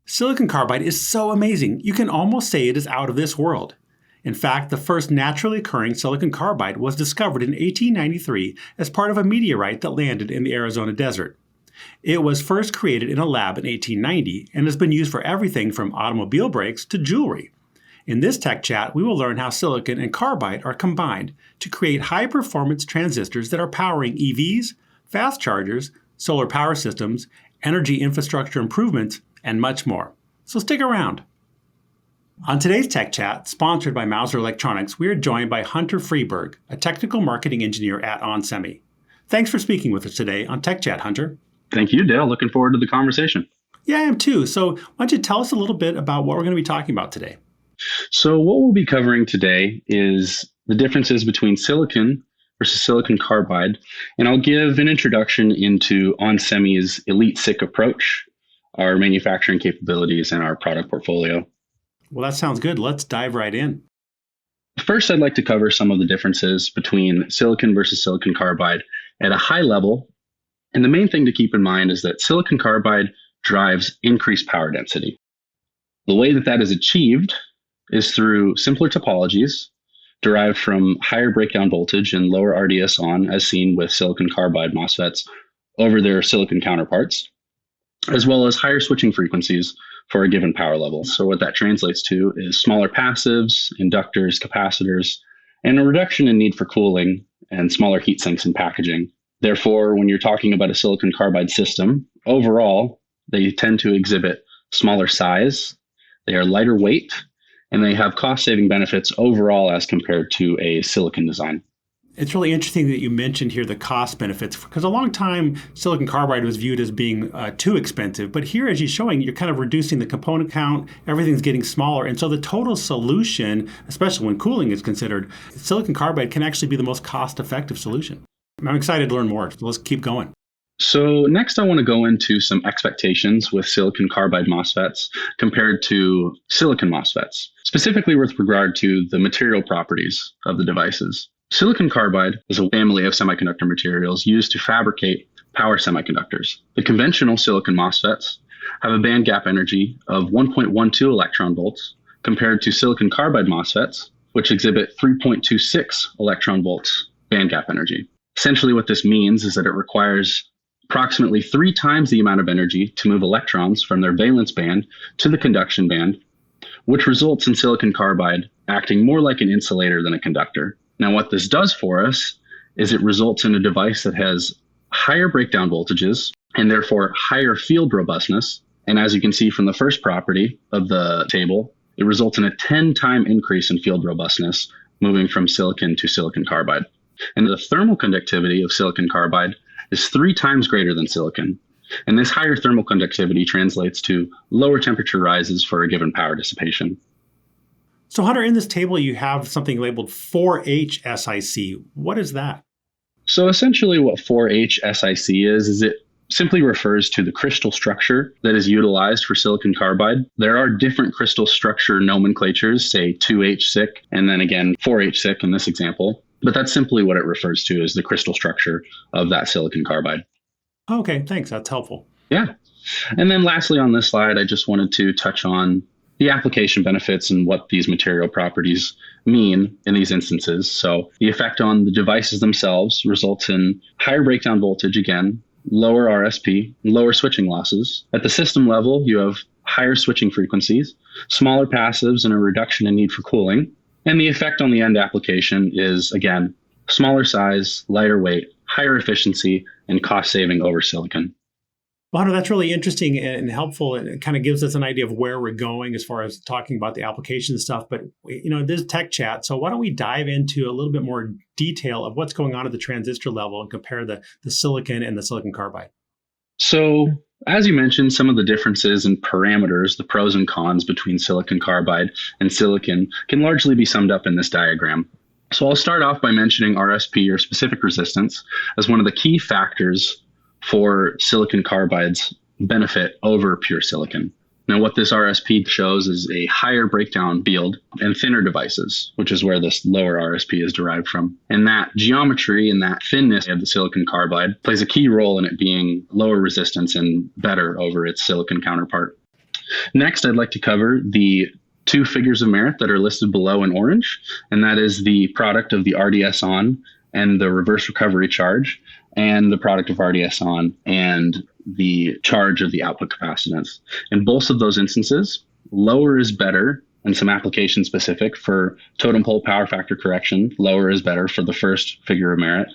Silicon carbide is so amazing, you can almost say it is out of this world. In fact, the first naturally occurring silicon carbide was discovered in 1893 as part of a meteorite that landed in the Arizona desert. It was first created in a lab in 1890 and has been used for everything from automobile brakes to jewelry. In this tech chat, we will learn how silicon and carbide are combined to create high-performance transistors that are powering EVs, fast chargers, solar power systems, energy infrastructure improvements, and much more. So stick around. On today's Tech Chat, sponsored by Mouser Electronics, we are joined by Hunter Freberg, a technical marketing engineer at onsemi. Thanks for speaking with us today on Tech Chat, Hunter. Thank you, Dale. Looking forward to the conversation. Yeah, I am too. So why don't you tell us a little bit about what we're going to be talking about today? So what we'll be covering today is the differences between silicon versus silicon carbide, and I'll give an introduction into onsemi's EliteSiC approach, our manufacturing capabilities, and our product portfolio. Well, that sounds good. Let's dive right in. First, I'd like to cover some of the differences between silicon versus silicon carbide at a high level. And the main thing to keep in mind is that silicon carbide drives increased power density. The way that is achieved is through simpler topologies derived from higher breakdown voltage and lower RDS(on), as seen with silicon carbide MOSFETs over their silicon counterparts, as well as higher switching frequencies for a given power level. So what that translates to is smaller passives, inductors, capacitors, and a reduction in need for cooling and smaller heat sinks in packaging. Therefore, when you're talking about a silicon carbide system, overall, they tend to exhibit smaller size, they are lighter weight, and they have cost-saving benefits overall as compared to a silicon design. It's really interesting that you mentioned here the cost benefits, because a long time silicon carbide was viewed as being too expensive. But here, as you're showing, you're kind of reducing the component count, everything's getting smaller. And so the total solution, especially when cooling is considered, silicon carbide can actually be the most cost-effective solution. I'm excited to learn more. So let's keep going. So next, I want to go into some expectations with silicon carbide MOSFETs compared to silicon MOSFETs, specifically with regard to the material properties of the devices. Silicon carbide is a family of semiconductor materials used to fabricate power semiconductors. The conventional silicon MOSFETs have a band gap energy of 1.12 electron volts compared to silicon carbide MOSFETs, which exhibit 3.26 electron volts band gap energy. Essentially, what this means is that it requires approximately 3 times the amount of energy to move electrons from their valence band to the conduction band, which results in silicon carbide acting more like an insulator than a conductor. Now, what this does for us is it results in a device that has higher breakdown voltages and therefore higher field robustness. And as you can see from the first property of the table, it results in a 10-time increase in field robustness moving from silicon to silicon carbide. And the thermal conductivity of silicon carbide is 3 times greater than silicon. And this higher thermal conductivity translates to lower temperature rises for a given power dissipation. So Hunter, in this table, you have something labeled 4H SiC. What is that? So essentially what 4H SiC is it simply refers to the crystal structure that is utilized for silicon carbide. There are different crystal structure nomenclatures, say 2H SiC, and then again 4H SiC in this example. But that's simply what it refers to as the crystal structure of that silicon carbide. Okay, thanks. That's helpful. Yeah. And then lastly on this slide, I just wanted to touch on the application benefits and what these material properties mean in these instances. So the effect on the devices themselves results in higher breakdown voltage, again, lower RSP, lower switching losses. At the system level, you have higher switching frequencies, smaller passives, and a reduction in need for cooling. And the effect on the end application is, again, smaller size, lighter weight, higher efficiency, and cost saving over silicon. Well, Hunter, that's really interesting and helpful. And it kind of gives us an idea of where we're going as far as talking about the application stuff. But, this is tech chat. So why don't we dive into a little bit more detail of what's going on at the transistor level and compare the silicon and the silicon carbide? So as you mentioned, some of the differences in parameters, the pros and cons between silicon carbide and silicon, can largely be summed up in this diagram. So I'll start off by mentioning RSP, or specific resistance, as one of the key factors for silicon carbide's benefit over pure silicon. Now, what this RSP shows is a higher breakdown field and thinner devices, which is where this lower RSP is derived from. And that geometry and that thinness of the silicon carbide plays a key role in it being lower resistance and better over its silicon counterpart. Next, I'd like to cover the two figures of merit that are listed below in orange, and that is the product of the RDS on and the reverse recovery charge, and the product of RDS on and the charge of the output capacitance. In both of those instances, lower is better, and some application specific for totem pole power factor correction. Lower is better for the first figure of merit,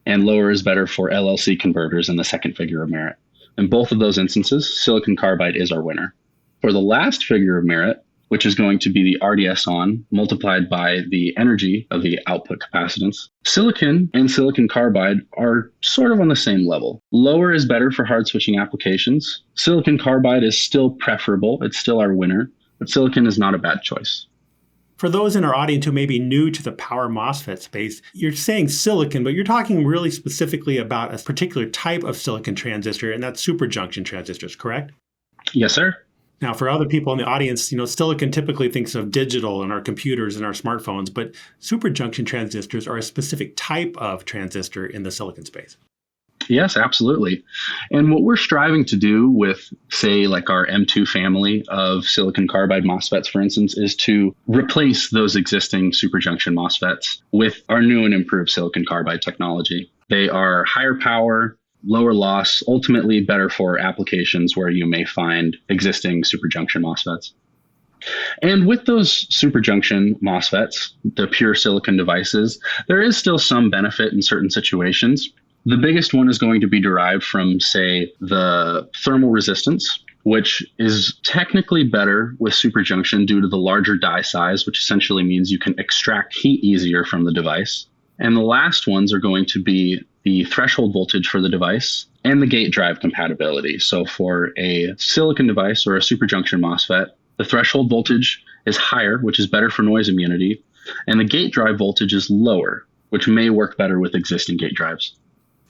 and lower is better for LLC converters in the second figure of merit. In both of those instances, silicon carbide is our winner. For the last figure of merit, which is going to be the RDS on multiplied by the energy of the output capacitance, silicon and silicon carbide are sort of on the same level. Lower is better for hard switching applications. Silicon carbide is still preferable. It's still our winner, but silicon is not a bad choice. For those in our audience who may be new to the power MOSFET space, you're saying silicon, but you're talking really specifically about a particular type of silicon transistor, and that's superjunction transistors, correct? Yes, sir. Now, for other people in the audience, silicon typically thinks of digital and our computers and our smartphones, but superjunction transistors are a specific type of transistor in the silicon space. Yes, absolutely. And what we're striving to do with, say, like our M2 family of silicon carbide MOSFETs, for instance, is to replace those existing superjunction MOSFETs with our new and improved silicon carbide technology. They are higher power, lower loss, ultimately better for applications where you may find existing superjunction MOSFETs. And with those superjunction MOSFETs, the pure silicon devices, there is still some benefit in certain situations. The biggest one is going to be derived from, say, the thermal resistance, which is technically better with superjunction due to the larger die size, which essentially means you can extract heat easier from the device. And the last ones are going to be the threshold voltage for the device and the gate drive compatibility. So for a silicon device or a superjunction MOSFET, the threshold voltage is higher, which is better for noise immunity, and the gate drive voltage is lower, which may work better with existing gate drives.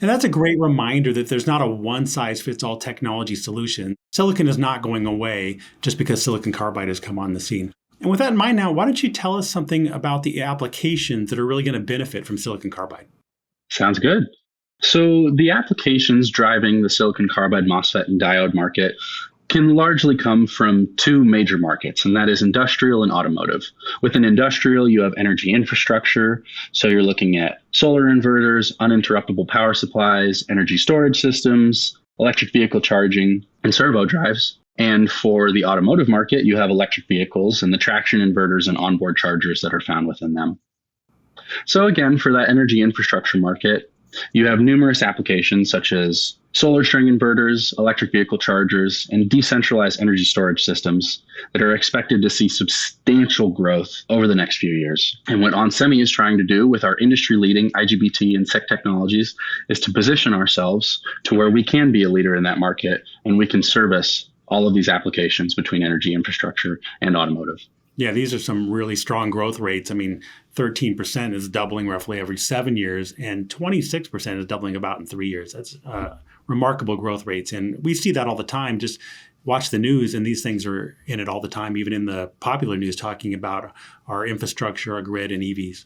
And that's a great reminder that there's not a one-size-fits-all technology solution. Silicon is not going away just because silicon carbide has come on the scene. And with that in mind now, why don't you tell us something about the applications that are really going to benefit from silicon carbide? Sounds good. So the applications driving the silicon carbide MOSFET and diode market can largely come from two major markets, and that is industrial and automotive. Within industrial, you have energy infrastructure. So you're looking at solar inverters, uninterruptible power supplies, energy storage systems, electric vehicle charging, and servo drives. And for the automotive market, you have electric vehicles and the traction inverters and onboard chargers that are found within them. So again, for that energy infrastructure market, you have numerous applications such as solar string inverters, electric vehicle chargers, and decentralized energy storage systems that are expected to see substantial growth over the next few years. And what onsemi is trying to do with our industry-leading IGBT and SiC technologies is to position ourselves to where we can be a leader in that market and we can service all of these applications between energy infrastructure and automotive. Yeah, these are some really strong growth rates. I mean, 13% is doubling roughly every 7 years, and 26% is doubling about in 3 years. That's remarkable growth rates. And we see that all the time. Just watch the news, and these things are in it all the time, even in the popular news, talking about our infrastructure, our grid, and EVs.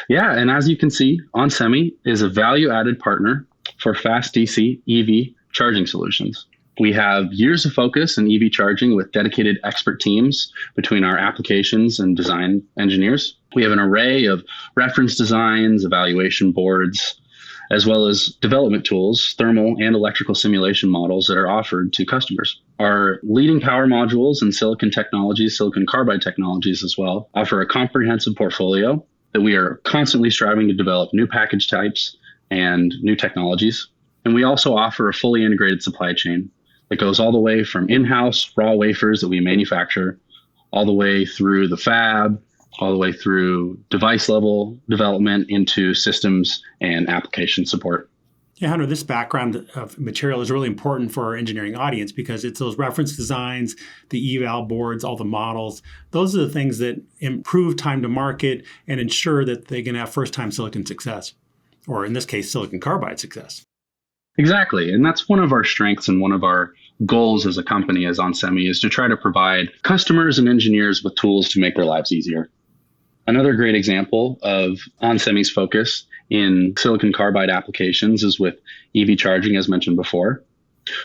Yeah, and as you can see, onsemi is a value-added partner for fast DC EV charging solutions. We have years of focus in EV charging with dedicated expert teams between our applications and design engineers. We have an array of reference designs, evaluation boards, as well as development tools, thermal and electrical simulation models that are offered to customers. Our leading power modules and silicon technologies, silicon carbide technologies as well, offer a comprehensive portfolio that we are constantly striving to develop new package types and new technologies. And we also offer a fully integrated supply chain that goes all the way from in-house raw wafers that we manufacture, all the way through the fab, all the way through device level development into systems and application support. Yeah, Hunter, this background of material is really important for our engineering audience because it's those reference designs, the eval boards, all the models. Those are the things that improve time to market and ensure that they can have first-time silicon success, or in this case, silicon carbide success. Exactly. And that's one of our strengths and one of our goals as a company, as onsemi, is to try to provide customers and engineers with tools to make their lives easier. Another great example of onsemi's focus in silicon carbide applications is with EV charging, as mentioned before.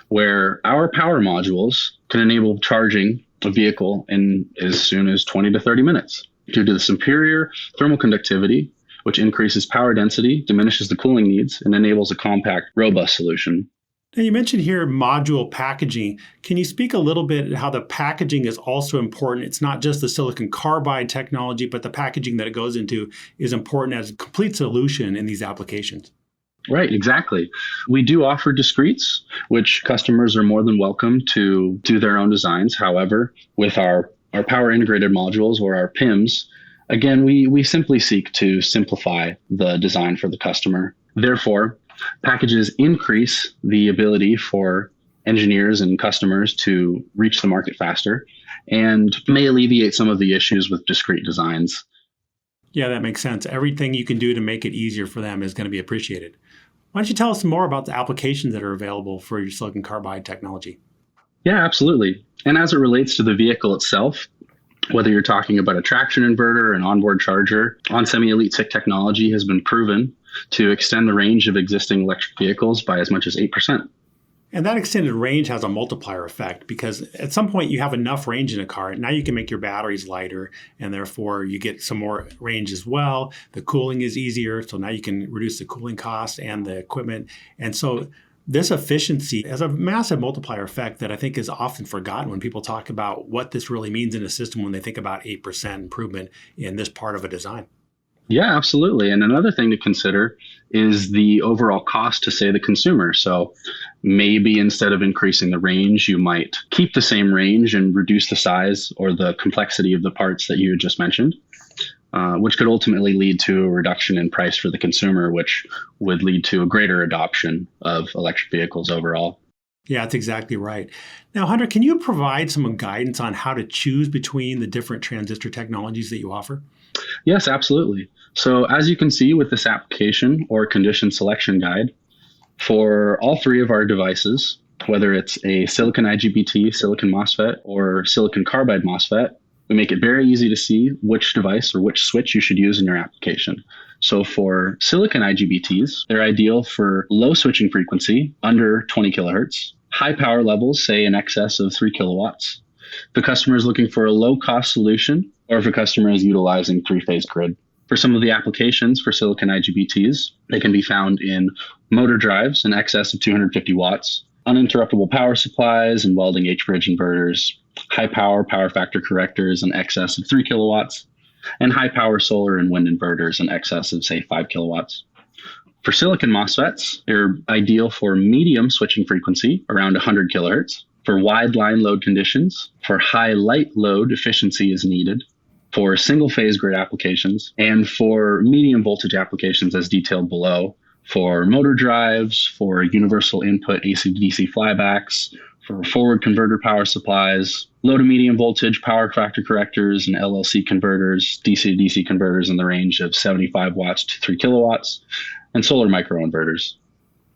where our power modules can enable charging a vehicle in as soon as 20 to 30 minutes due to the superior thermal conductivity, which increases power density, diminishes the cooling needs, and enables a compact, robust solution. Now, you mentioned here module packaging. Can you speak a little bit how the packaging is also important? It's not just the silicon carbide technology, but the packaging that it goes into is important as a complete solution in these applications. Right, exactly. We do offer discretes, which customers are more than welcome to do their own designs. However, with our power integrated modules or our PIMs, again, we simply seek to simplify the design for the customer. Therefore, packages increase the ability for engineers and customers to reach the market faster and may alleviate some of the issues with discrete designs. Yeah, that makes sense. Everything you can do to make it easier for them is going to be appreciated. Why don't you tell us more about the applications that are available for your silicon carbide technology? Yeah, absolutely. And as it relates to the vehicle itself, whether you're talking about a traction inverter, an onboard charger, onsemi EliteSiC technology has been proven to extend the range of existing electric vehicles by as much as 8%. And that extended range has a multiplier effect because at some point you have enough range in a car. Now you can make your batteries lighter and therefore you get some more range as well. The cooling is easier. So now you can reduce the cooling cost and the equipment. And so this efficiency has a massive multiplier effect that I think is often forgotten when people talk about what this really means in a system when they think about 8% improvement in this part of a design. Yeah, absolutely. And another thing to consider is the overall cost to, say, the consumer. So maybe instead of increasing the range, you might keep the same range and reduce the size or the complexity of the parts that you had just mentioned, which could ultimately lead to a reduction in price for the consumer, which would lead to a greater adoption of electric vehicles overall. Yeah, that's exactly right. Now, Hunter, can you provide some guidance on how to choose between the different transistor technologies that you offer? Yes, absolutely. So as you can see with this application or condition selection guide, for all three of our devices, whether it's a silicon IGBT, silicon MOSFET, or silicon carbide MOSFET, we make it very easy to see which device or which switch you should use in your application. So for silicon IGBTs, they're ideal for low switching frequency, under 20 kilohertz, high power levels, say in excess of 3 kilowatts. If the customer is looking for a low-cost solution, or if a customer is utilizing three-phase grid. For some of the applications for silicon IGBTs, they can be found in motor drives in excess of 250 watts, uninterruptible power supplies and welding H-bridge inverters, high-power power factor correctors in excess of 3 kilowatts, and high-power solar and wind inverters in excess of, say, 5 kilowatts. For silicon MOSFETs, they're ideal for medium switching frequency, around 100 kilohertz, for wide line load conditions, for high light load efficiency is needed, for single phase grid applications, and for medium voltage applications as detailed below, for motor drives, for universal input AC to DC flybacks, for forward converter power supplies, low to medium voltage power factor correctors and LLC converters, DC to DC converters in the range of 75 watts to 3 kilowatts, and solar microinverters.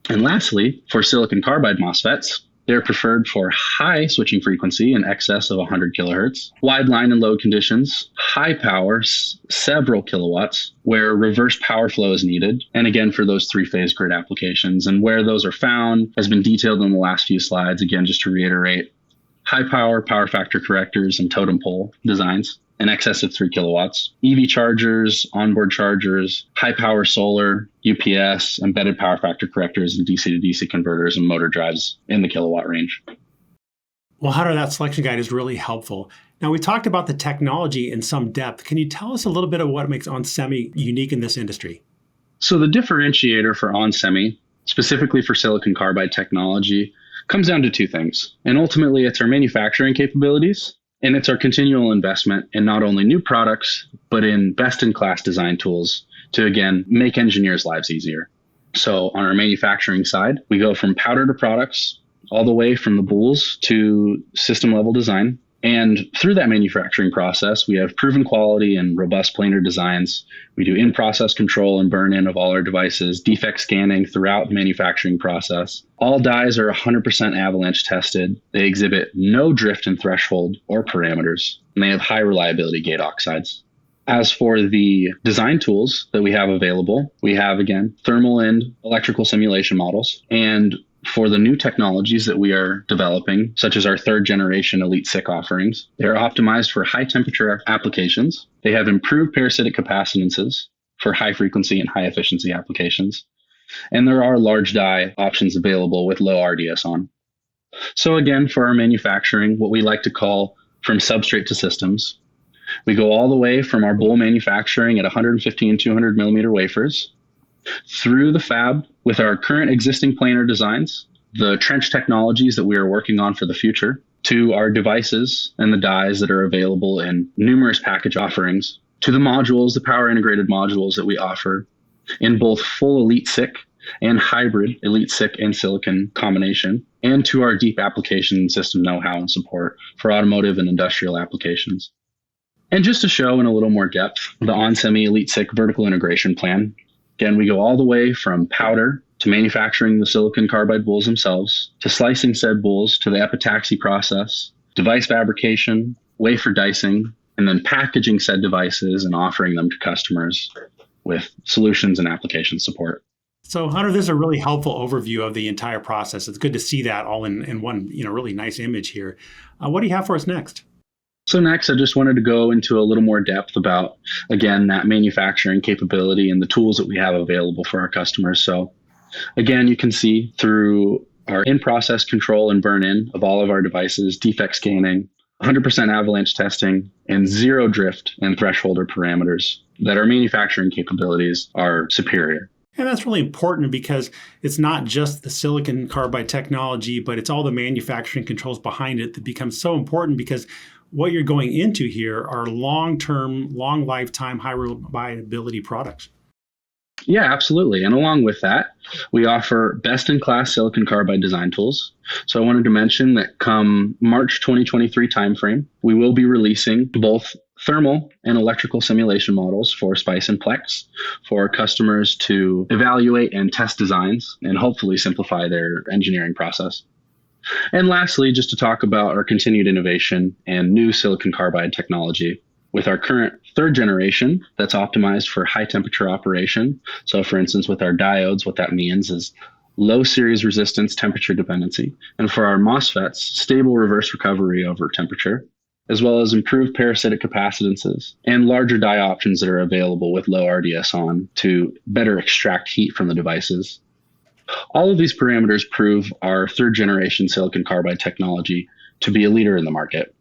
And lastly, for silicon carbide MOSFETs, they're preferred for high switching frequency in excess of 100 kilohertz, wide line and load conditions, high power, several kilowatts, where reverse power flow is needed, and again for those three-phase grid applications. And where those are found has been detailed in the last few slides. Again, just to reiterate, high power, power factor correctors, and totem pole designs in excess of 3 kilowatts, EV chargers, onboard chargers, high power solar, UPS, embedded power factor correctors, and DC to DC converters and motor drives in the kilowatt range. Well, Hunter, that selection guide is really helpful. Now, we talked about the technology in some depth. Can you tell us a little bit of what makes onsemi unique in this industry? So the differentiator for onsemi, specifically for silicon carbide technology, comes down to two things. And ultimately, it's our manufacturing capabilities, and it's our continual investment in not only new products, but in best-in-class design tools to, again, make engineers' lives easier. So on our manufacturing side, we go from powder to products, all the way from the boules to system-level design. And through that manufacturing process, we have proven quality and robust planar designs. We do in-process control and burn-in of all our devices, defect scanning throughout the manufacturing process. All dies are 100% avalanche tested. They exhibit no drift in threshold or parameters, and they have high reliability gate oxides. As for the design tools that we have available, we have, again, thermal and electrical simulation models. And For the new technologies that we are developing, such as our third generation EliteSiC offerings, they're optimized for high temperature applications. They have improved parasitic capacitances for high frequency and high efficiency applications. And there are large die options available with low RDS on. So again, for our manufacturing, what we like to call from substrate to systems, we go all the way from our bowl manufacturing at 150 and 200 millimeter wafers, through the fab with our current existing planar designs, the trench technologies that we are working on for the future, to our devices and the dies that are available in numerous package offerings, to the modules, the power integrated modules that we offer in both full EliteSiC and hybrid EliteSiC and silicon combination, and to our deep application system know-how and support for automotive and industrial applications. And just to show in a little more depth, the onsemi EliteSiC vertical integration plan. Again, we go all the way from powder to manufacturing the silicon carbide boules themselves, to slicing said boules, to the epitaxy process, device fabrication, wafer dicing, and then packaging said devices and offering them to customers with solutions and application support. So, Hunter, this is a really helpful overview of the entire process. It's good to see that all in one, really nice image here. What do you have for us next? So next, I just wanted to go into a little more depth about, again, that manufacturing capability and the tools that we have available for our customers. So again, you can see through our in-process control and burn-in of all of our devices, defect scanning, 100% avalanche testing, and zero drift and thresholder parameters, that our manufacturing capabilities are superior. And that's really important because it's not just the silicon carbide technology, but it's all the manufacturing controls behind it that becomes so important, because what you're going into here are long-term, long lifetime, high reliability products. Yeah, absolutely. And along with that, we offer best-in-class silicon carbide design tools. So I wanted to mention that come March 2023 timeframe, we will be releasing both thermal and electrical simulation models for SPICE and Plex for customers to evaluate and test designs and hopefully simplify their engineering process. And lastly, just to talk about our continued innovation and new silicon carbide technology with our current third generation that's optimized for high temperature operation. So for instance, with our diodes, what that means is low series resistance temperature dependency. And for our MOSFETs, stable reverse recovery over temperature, as well as improved parasitic capacitances and larger die options that are available with low RDS on to better extract heat from the devices. All of these parameters prove our third generation silicon carbide technology to be a leader in the market.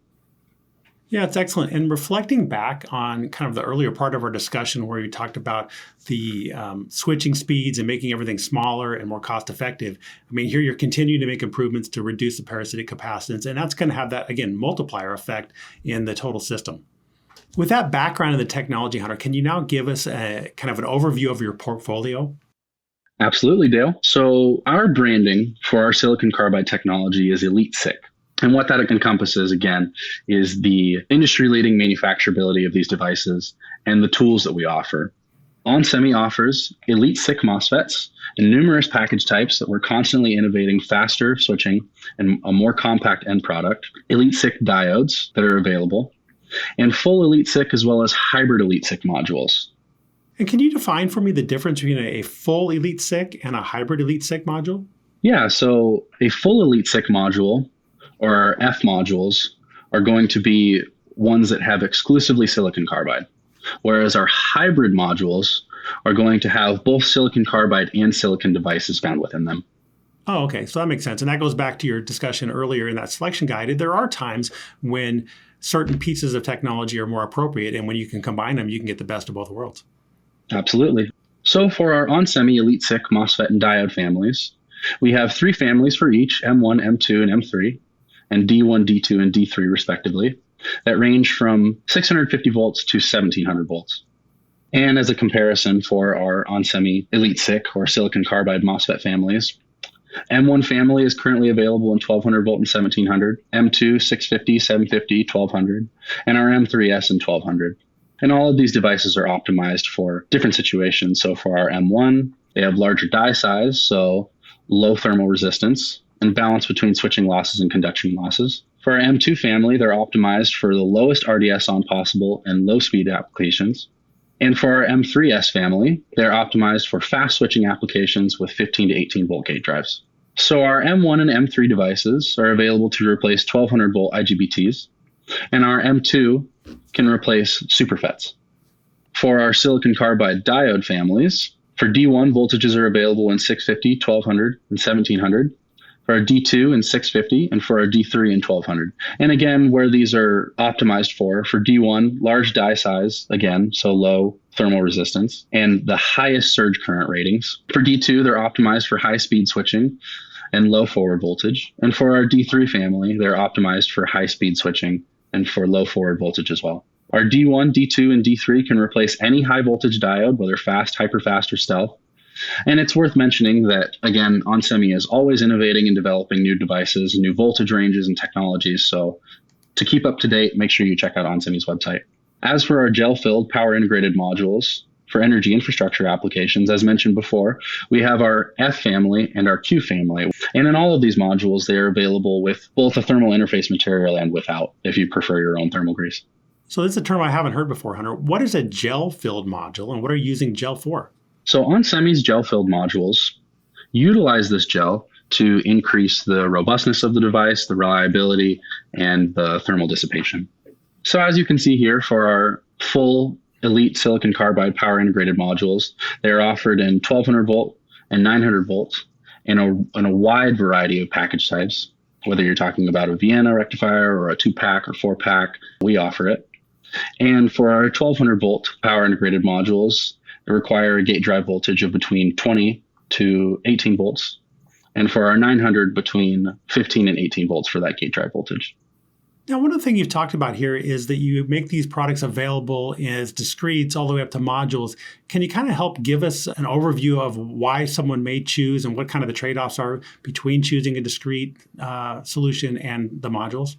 Yeah, it's excellent. And reflecting back on kind of the earlier part of our discussion where we talked about the switching speeds and making everything smaller and more cost effective, I mean, here you're continuing to make improvements to reduce the parasitic capacitance, and that's going to have that, again, multiplier effect in the total system. With that background in the technology, Hunter, can you now give us a kind of an overview of your portfolio? Absolutely, Dale. So our branding for our silicon carbide technology is EliteSiC. And what that encompasses, again, is the industry-leading manufacturability of these devices and the tools that we offer. onsemi offers EliteSiC MOSFETs in numerous package types that we're constantly innovating faster switching and a more compact end product, EliteSiC diodes that are available, and full EliteSiC as well as hybrid EliteSiC modules. And can you define for me the difference between a full EliteSiC and a hybrid EliteSiC module? Yeah, so a full EliteSiC module, or our F modules, are going to be ones that have exclusively silicon carbide, whereas our hybrid modules are going to have both silicon carbide and silicon devices found within them. Oh, okay. So that makes sense. And that goes back to your discussion earlier in that selection guide. There are times when certain pieces of technology are more appropriate, and when you can combine them, you can get the best of both worlds. Absolutely. So for our onsemi EliteSiC MOSFET and diode families, we have 3 families for each, M1, M2, and M3, and D1, D2, and D3 respectively, that range from 650 volts to 1700 volts. And as a comparison for our onsemi EliteSiC or silicon carbide MOSFET families, M1 family is currently available in 1200 volt and 1700, M2, 650, 750, 1200, and our M3S in 1200. And all of these devices are optimized for different situations. So for our M1, they have larger die size, so low thermal resistance, and balance between switching losses and conduction losses. For our M2 family, they're optimized for the lowest RDS on possible and low speed applications. And for our M3S family, they're optimized for fast switching applications with 15 to 18 volt gate drives. So our M1 and M3 devices are available to replace 1200 volt IGBTs, and our M2 can replace SuperFETs. For our silicon carbide diode families, for D1, voltages are available in 650, 1200, and 1700. For our D2 in 650, and for our D3 in 1200. And again, where these are optimized for D1, large die size, again, so low thermal resistance, and the highest surge current ratings. For D2, they're optimized for high speed switching and low forward voltage. And for our D3 family, they're optimized for high speed switching and for low forward voltage as well. Our D1, D2, and D3 can replace any high voltage diode, whether fast, hyperfast, or stealth. And it's worth mentioning that, again, onsemi is always innovating and developing new devices, new voltage ranges, and technologies. So to keep up to date, make sure you check out onsemi's website. As for our gel-filled power integrated modules for energy infrastructure applications, as mentioned before, we have our F family and our Q family. And in all of these modules, they are available with both a thermal interface material and without, if you prefer your own thermal grease. So this is a term I haven't heard before, Hunter. What is a gel-filled module, and what are you using gel for? So onsemi's gel-filled modules utilize this gel to increase the robustness of the device, the reliability, and the thermal dissipation. So as you can see here, for our full Elite silicon carbide power integrated modules, they are offered in 1200 volt and 900 volts in a wide variety of package types. Whether you're talking about a Vienna rectifier or a 2-pack or 4-pack, we offer it. And for our 1200 volt power integrated modules, they require a gate drive voltage of between 20 to 18 volts. And for our 900, between 15 and 18 volts for that gate drive voltage. Now, one of the things you've talked about here is that you make these products available as discretes all the way up to modules. Can you kind of help give us an overview of why someone may choose and what kind of the trade-offs are between choosing a discrete solution and the modules?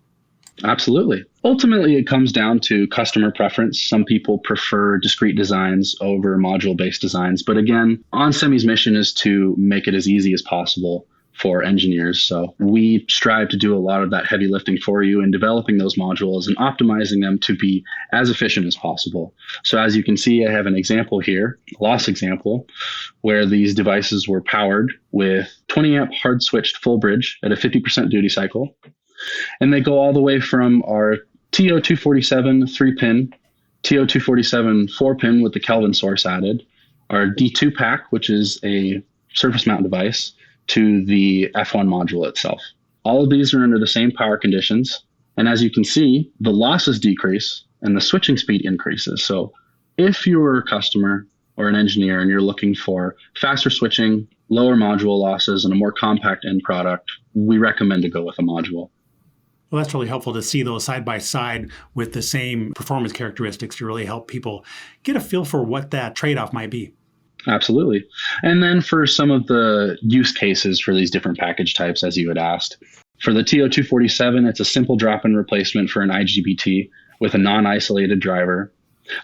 Absolutely. Ultimately, it comes down to customer preference. Some people prefer discrete designs over module-based designs. But again, onsemi's mission is to make it as easy as possible for engineers. So we strive to do a lot of that heavy lifting for you in developing those modules and optimizing them to be as efficient as possible. So as you can see, I have an example here, a loss example, where these devices were powered with 20 amp hard switched full bridge at a 50% duty cycle. And they go all the way from our TO247 3-pin, TO247 4-pin with the Kelvin source added, our D2 pack, which is a surface mount device, to the F1 module itself. All of these are under the same power conditions. And as you can see, the losses decrease and the switching speed increases. So if you're a customer or an engineer and you're looking for faster switching, lower module losses, and a more compact end product, we recommend to go with a module. Well, that's really helpful to see those side by side with the same performance characteristics to really help people get a feel for what that trade-off might be. Absolutely. And then for some of the use cases for these different package types, as you had asked, for the TO247, it's a simple drop-in replacement for an IGBT with a non-isolated driver.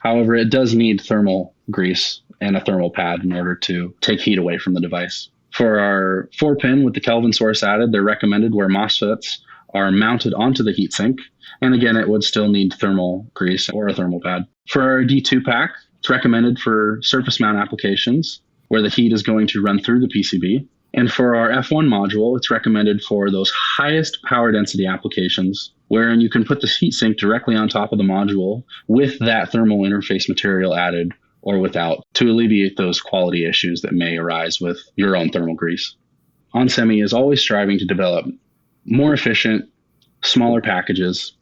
However, it does need thermal grease and a thermal pad in order to take heat away from the device. For our 4-pin with the Kelvin source added, they're recommended where MOSFETs are mounted onto the heatsink. And again, it would still need thermal grease or a thermal pad. For our D2 pack, it's recommended for surface mount applications where the heat is going to run through the PCB. And for our F1 module, it's recommended for those highest power density applications wherein you can put the heatsink directly on top of the module with that thermal interface material added or without to alleviate those quality issues that may arise with your own thermal grease. onsemi is always striving to develop more efficient, smaller packages.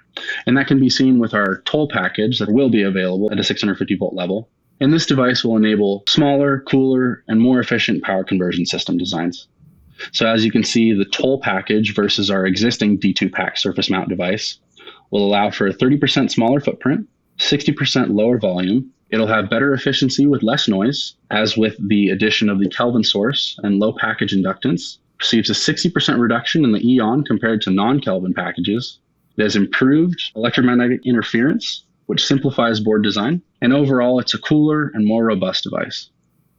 And that can be seen with our toll package that will be available at a 650 volt level. And this device will enable smaller, cooler, and more efficient power conversion system designs. So as you can see, the toll package versus our existing D2 pack surface mount device will allow for a 30% smaller footprint, 60% lower volume. It'll have better efficiency with less noise, as with the addition of the Kelvin source and low package inductance. Receives a 60% reduction in the EON compared to non-Kelvin packages. It has improved electromagnetic interference, which simplifies board design. And overall, it's a cooler and more robust device.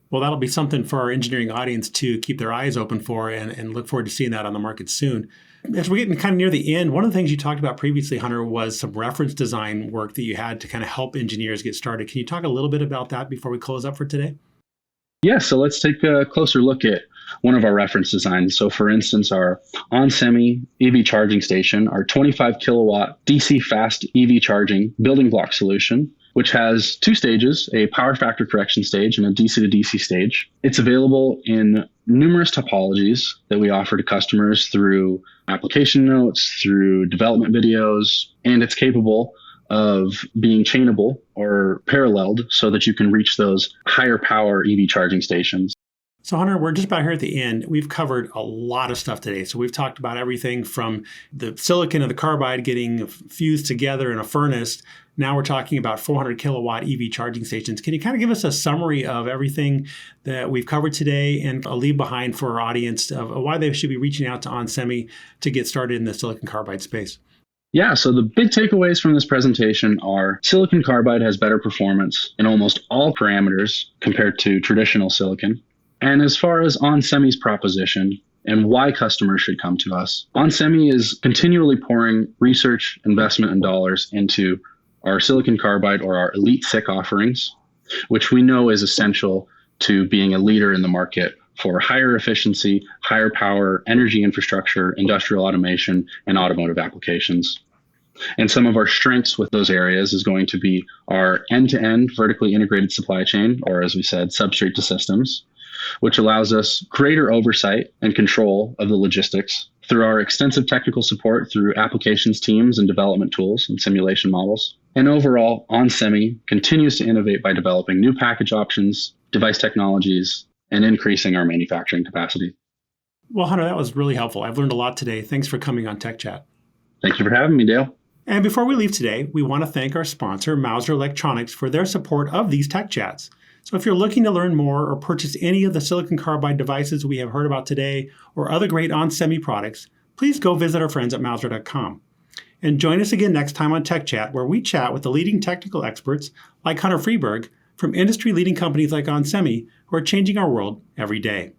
Well, that'll be something for our engineering audience to keep their eyes open for and look forward to seeing that on the market soon. As we're getting kind of near the end, one of the things you talked about previously, Hunter, was some reference design work that you had to kind of help engineers get started. Can you talk a little bit about that before we close up for today? Yeah, so let's take a closer look at one of our reference designs. So for instance, our onsemi EV charging station, our 25 kilowatt DC fast EV charging building block solution, which has two stages, a power factor correction stage and a DC to DC stage. It's available in numerous topologies that we offer to customers through application notes, through development videos, and it's capable of being chainable or paralleled so that you can reach those higher power EV charging stations. So Hunter, we're just about here at the end. We've covered a lot of stuff today. So we've talked about everything from the silicon and the carbide getting fused together in a furnace. Now we're talking about 400 kilowatt EV charging stations. Can you kind of give us a summary of everything that we've covered today and a leave behind for our audience of why they should be reaching out to onsemi to get started in the silicon carbide space? Yeah, so the big takeaways from this presentation are silicon carbide has better performance in almost all parameters compared to traditional silicon. And as far as onsemi's proposition and why customers should come to us, onsemi is continually pouring research, investment, and dollars into our silicon carbide or our EliteSiC offerings, which we know is essential to being a leader in the market for higher efficiency, higher power, energy infrastructure, industrial automation, and automotive applications. And some of our strengths with those areas is going to be our end-to-end vertically integrated supply chain, or as we said, substrate to systems, which allows us greater oversight and control of the logistics through our extensive technical support through applications teams and development tools and simulation models. And overall, onsemi continues to innovate by developing new package options, device technologies, and increasing our manufacturing capacity. Well, Hunter, that was really helpful. I've learned a lot today. Thanks for coming on Tech Chat. Thank you for having me, Dale. And before we leave today, we want to thank our sponsor, Mouser Electronics, for their support of these Tech Chats. So if you're looking to learn more or purchase any of the silicon carbide devices we have heard about today or other great onsemi products, please go visit our friends at Mouser.com. And join us again next time on Tech Chat, where we chat with the leading technical experts like Hunter Freberg from industry-leading companies like onsemi who are changing our world every day.